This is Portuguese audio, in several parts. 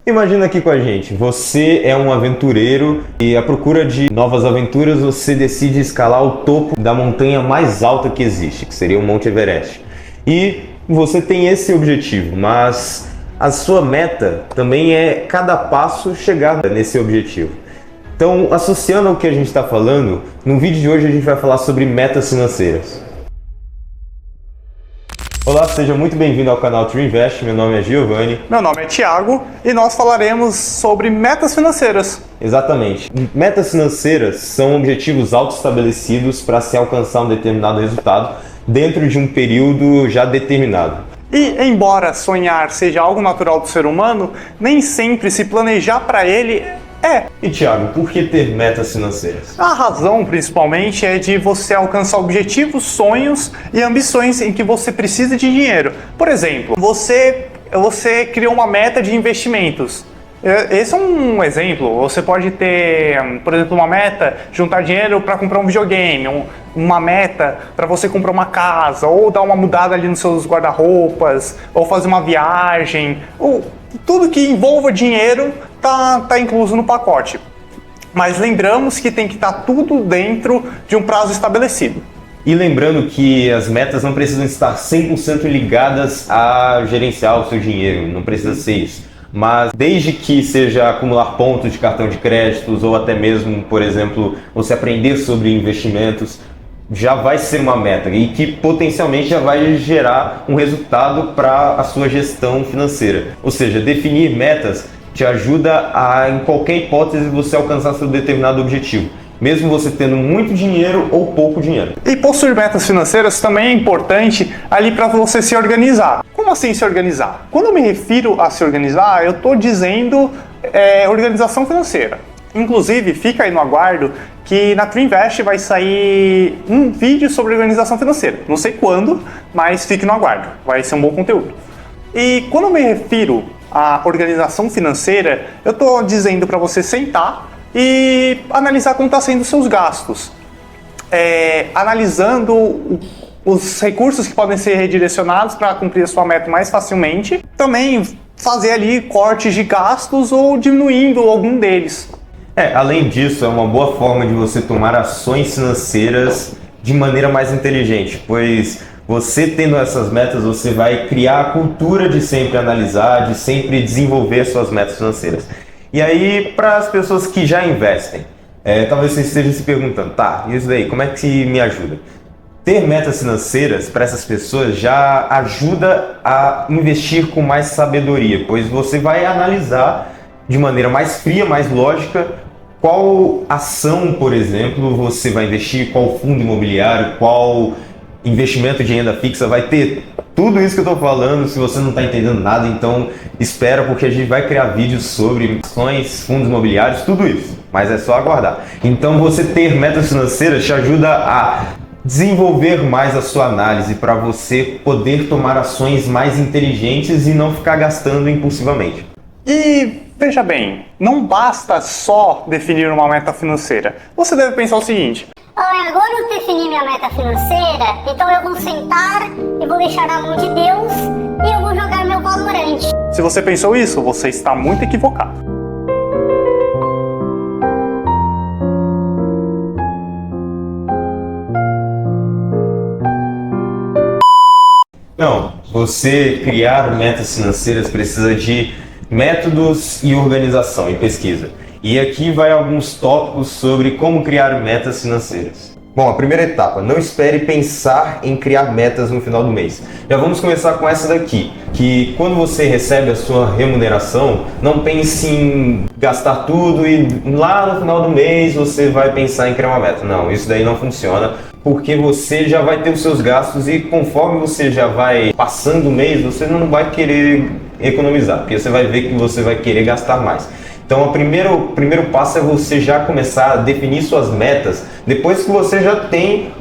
Imagina aqui com a gente, você é um aventureiro e à procura de novas aventuras você decide escalar o topo da montanha mais alta que existe, que seria o Monte Everest. E você tem esse objetivo, mas a sua meta também é cada passo chegar nesse objetivo. Então, associando ao que a gente está falando, no vídeo de hoje a gente vai falar sobre metas financeiras. Olá, seja muito bem-vindo ao canal True Invest, meu nome é Giovanni. Meu nome é Thiago e nós falaremos sobre metas financeiras. Exatamente. Metas financeiras são objetivos auto-estabelecidos para se alcançar um determinado resultado dentro de um período já determinado. E, embora sonhar seja algo natural do ser humano, nem sempre se planejar para ele é. E Thiago, por que ter metas financeiras? A razão, principalmente, é de você alcançar objetivos, sonhos e ambições em que você precisa de dinheiro. Por exemplo, você criou uma meta de investimentos. Esse é um exemplo. Você pode ter, por exemplo, uma meta, juntar dinheiro para comprar um videogame, uma meta para você comprar uma casa, ou dar uma mudada ali nos seus guarda-roupas, ou fazer uma viagem, ou tudo que envolva dinheiro tá incluso no pacote. Mas lembramos que tem que estar tudo dentro de um prazo estabelecido. E lembrando que as metas não precisam estar 100% ligadas a gerenciar o seu dinheiro, não precisa ser isso. Mas desde que seja acumular pontos de cartão de créditos ou até mesmo, por exemplo, você aprender sobre investimentos, já vai ser uma meta e que potencialmente já vai gerar um resultado para a sua gestão financeira. Ou seja, definir metas te ajuda a, em qualquer hipótese, você alcançar seu determinado objetivo, mesmo você tendo muito dinheiro ou pouco dinheiro. E possuir metas financeiras também é importante ali para você se organizar. Como assim se organizar? Quando eu me refiro a se organizar, eu estou dizendo organização financeira. Inclusive, fica aí no aguardo que na True Invest vai sair um vídeo sobre organização financeira. Não sei quando, mas fique no aguardo. Vai ser um bom conteúdo. E quando eu me refiro à organização financeira, eu estou dizendo para você sentar e analisar como estão sendo os seus gastos. Analisando os recursos que podem ser redirecionados para cumprir a sua meta mais facilmente. Também fazer ali cortes de gastos ou diminuindo algum deles. Além disso, é uma boa forma de você tomar ações financeiras de maneira mais inteligente, pois você tendo essas metas, você vai criar a cultura de sempre analisar, de sempre desenvolver suas metas financeiras. E aí, para as pessoas que já investem, talvez você esteja se perguntando, tá, isso daí, como é que me ajuda? Ter metas financeiras para essas pessoas já ajuda a investir com mais sabedoria, pois você vai analisar de maneira mais fria, mais lógica, qual ação, por exemplo, você vai investir, qual fundo imobiliário, qual investimento de renda fixa vai ter. Tudo isso que eu estou falando, se você não está entendendo nada, então espera, porque a gente vai criar vídeos sobre ações, fundos imobiliários, tudo isso, mas é só aguardar. Então você ter metas financeiras te ajuda a desenvolver mais a sua análise para você poder tomar ações mais inteligentes e não ficar gastando impulsivamente. E veja bem, não basta só definir uma meta financeira. Você deve pensar o seguinte: agora eu defini minha meta financeira, então eu vou sentar e vou deixar na mão de Deus e eu vou jogar meu Valorant. Se você pensou isso, você está muito equivocado. Não, você criar metas financeiras precisa de métodos e organização e pesquisa. E aqui vai alguns tópicos sobre como criar metas financeiras. Bom, a primeira etapa, não espere pensar em criar metas no final do mês. Já vamos começar com essa daqui, que quando você recebe a sua remuneração, não pense em gastar tudo e lá no final do mês você vai pensar em criar uma meta. Não, isso daí não funciona, porque você já vai ter os seus gastos e conforme você já vai passando o mês, você não vai querer economizar, porque você vai ver que você vai querer gastar mais. Então, o primeiro passo é você já começar a definir suas metas depois que você já tem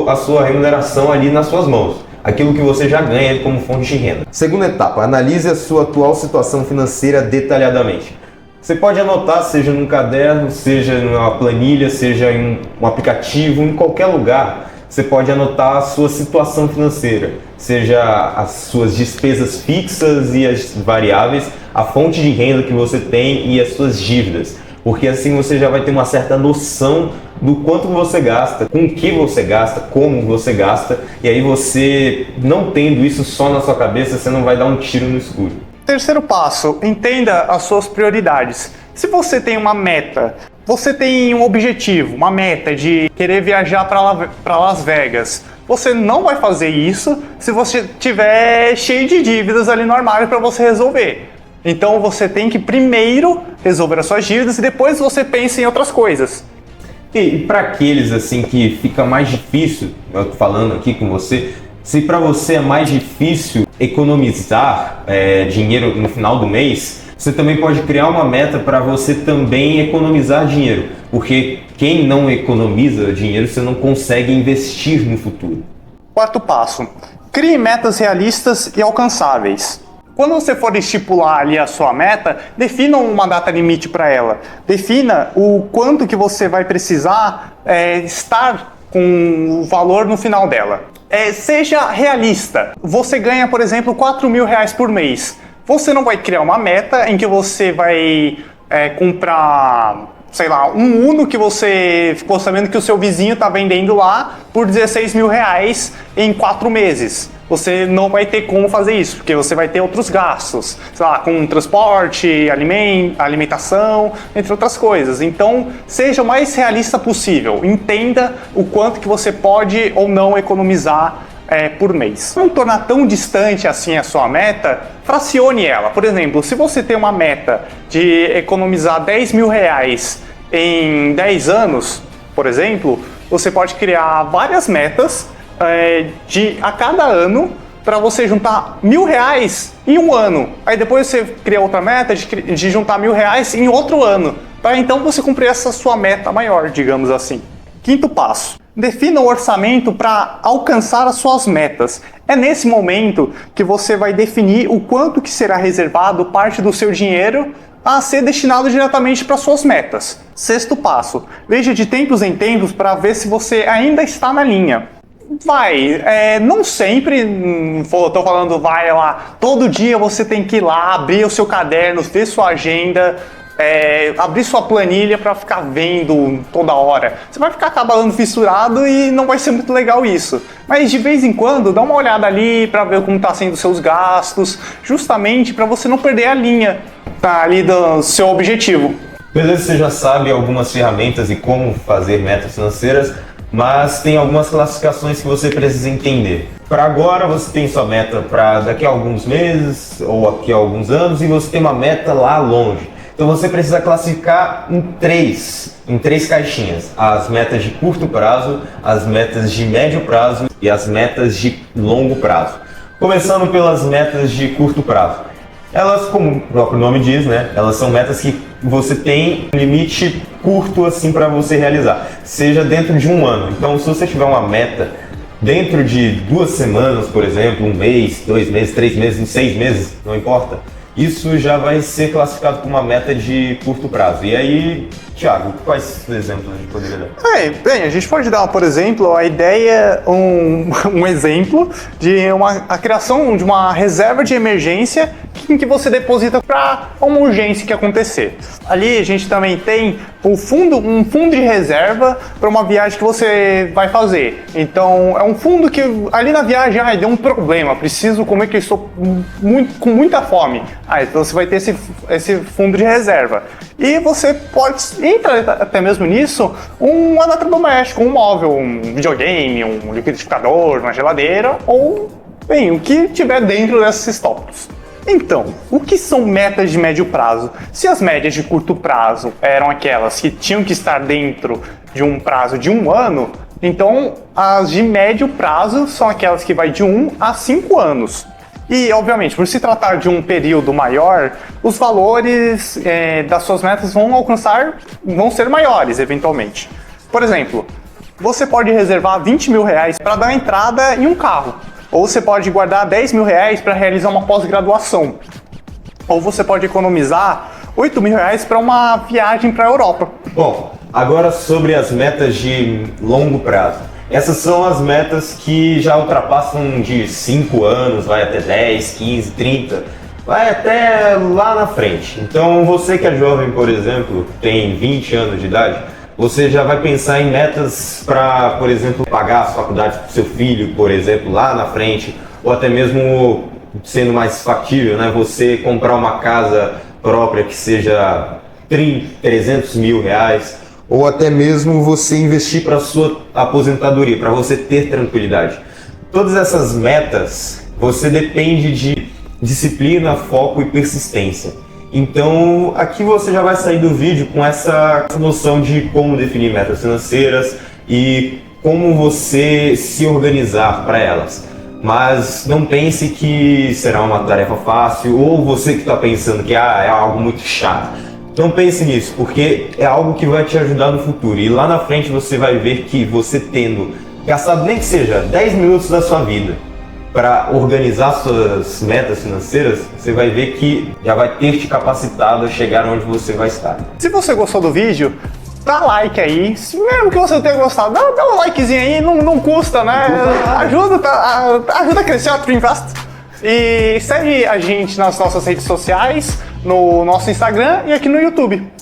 a sua remuneração ali nas suas mãos, aquilo que você já ganha como fonte de renda. Segunda etapa, analise a sua atual situação financeira detalhadamente. Você pode anotar, seja num caderno, seja numa planilha, seja em um aplicativo, em qualquer lugar. Você pode anotar a sua situação financeira, seja as suas despesas fixas e as variáveis, a fonte de renda que você tem e as suas dívidas. Porque assim você já vai ter uma certa noção do quanto você gasta, com o que você gasta, como você gasta, e aí você, não tendo isso só na sua cabeça, você não vai dar um tiro no escuro. Terceiro passo, entenda as suas prioridades. Se você tem uma meta, você tem um objetivo, uma meta de querer viajar para Las Vegas, você não vai fazer isso se você tiver cheio de dívidas ali no armário para você resolver. Então você tem que primeiro resolver as suas dívidas e depois você pensa em outras coisas. E para aqueles assim que fica mais difícil, eu tô falando aqui com você, se para você é mais difícil economizar dinheiro no final do mês, você também pode criar uma meta para você também economizar dinheiro, porque quem não economiza dinheiro, você não consegue investir no futuro. Quarto passo, crie metas realistas e alcançáveis. Quando você for estipular ali a sua meta, defina uma data limite para ela. Defina o quanto que você vai precisar estar com o valor no final dela. Seja realista. Você ganha, por exemplo, R$4.000 por mês. Você não vai criar uma meta em que você vai comprar, sei lá, um Uno que você ficou sabendo que o seu vizinho está vendendo lá por R$16.000 em 4 meses. Você não vai ter como fazer isso, porque você vai ter outros gastos, sei lá, com transporte, alimentação, entre outras coisas. Então, seja o mais realista possível. Entenda o quanto que você pode ou não economizar por mês. Não tornar tão distante assim a sua meta, fracione ela. Por exemplo, se você tem uma meta de economizar R$10.000 em 10 anos, por exemplo, você pode criar várias metas a cada ano para você juntar R$1.000 em um ano. Aí depois você cria outra meta de juntar R$1.000 em outro ano, para então você cumprir essa sua meta maior, digamos assim. Quinto passo. Defina o orçamento para alcançar as suas metas. É nesse momento que você vai definir o quanto que será reservado parte do seu dinheiro a ser destinado diretamente para suas metas. Sexto passo. Veja de tempos em tempos para ver se você ainda está na linha. Não sempre, tô falando vai lá, todo dia você tem que ir lá, abrir o seu caderno, ver sua agenda, abrir sua planilha para ficar vendo toda hora. Você vai ficar acabando fissurado e não vai ser muito legal isso. Mas de vez em quando, dá uma olhada ali para ver como tá sendo os seus gastos, justamente para você não perder a linha ali do seu objetivo. Beleza, você já sabe algumas ferramentas e como fazer metas financeiras, mas tem algumas classificações que você precisa entender. Para agora você tem sua meta para daqui a alguns meses ou daqui a alguns anos e você tem uma meta lá longe. Então você precisa classificar em três caixinhas: as metas de curto prazo, as metas de médio prazo e as metas de longo prazo. Começando pelas metas de curto prazo. Elas, como o próprio nome diz, né? Elas são metas que você tem um limite curto assim para você realizar, seja dentro de um ano. Então, se você tiver uma meta dentro de 2 semanas, por exemplo, 1 mês, 2 meses, 3 meses, 6 meses, não importa, isso já vai ser classificado como uma meta de curto prazo. E aí, Thiago, quais exemplos a gente poderia dar? Bem, a gente pode dar, por exemplo, a ideia, um exemplo de a criação de uma reserva de emergência em que você deposita para uma urgência que acontecer. Ali a gente também tem um fundo de reserva para uma viagem que você vai fazer. Então é um fundo que ali na viagem deu um problema, preciso comer que estou com muita fome. Então você vai ter esse fundo de reserva. E você entra até mesmo nisso um eletrodoméstico, um móvel, um videogame, um liquidificador, uma geladeira ou, bem, o que tiver dentro desses tópicos. Então, o que são metas de médio prazo? Se as médias de curto prazo eram aquelas que tinham que estar dentro de um prazo de 1 ano, então as de médio prazo são aquelas que vai de 1 a 5 anos. E, obviamente, por se tratar de um período maior, os valores das suas metas vão ser maiores, eventualmente. Por exemplo, você pode reservar R$20.000 para dar entrada em um carro. Ou você pode guardar R$10.000 para realizar uma pós-graduação. Ou você pode economizar R$8.000 para uma viagem para a Europa. Bom, agora sobre as metas de longo prazo. Essas são as metas que já ultrapassam de 5 anos, vai até 10, 15, 30. vai até lá na frente. Então você que é jovem, por exemplo, tem 20 anos de idade, você já vai pensar em metas para, por exemplo, pagar as faculdades para o seu filho, por exemplo, lá na frente, ou até mesmo sendo mais factível, né, você comprar uma casa própria que seja 300 mil reais, ou até mesmo você investir para a sua aposentadoria, para você ter tranquilidade. Todas essas metas, você depende de disciplina, foco e persistência. Então, aqui você já vai sair do vídeo com essa noção de como definir metas financeiras e como você se organizar para elas. Mas não pense que será uma tarefa fácil, ou você que está pensando que é algo muito chato. Não pense nisso, porque é algo que vai te ajudar no futuro. E lá na frente você vai ver que você tendo gastado nem que seja 10 minutos da sua vida para organizar suas metas financeiras, você vai ver que já vai ter te capacitado a chegar onde você vai estar. Se você gostou do vídeo, dá like aí. Mesmo que você não tenha gostado, dá um likezinho aí, não custa, né? Ajuda a crescer a Trinvest. E segue a gente nas nossas redes sociais, no nosso Instagram e aqui no YouTube.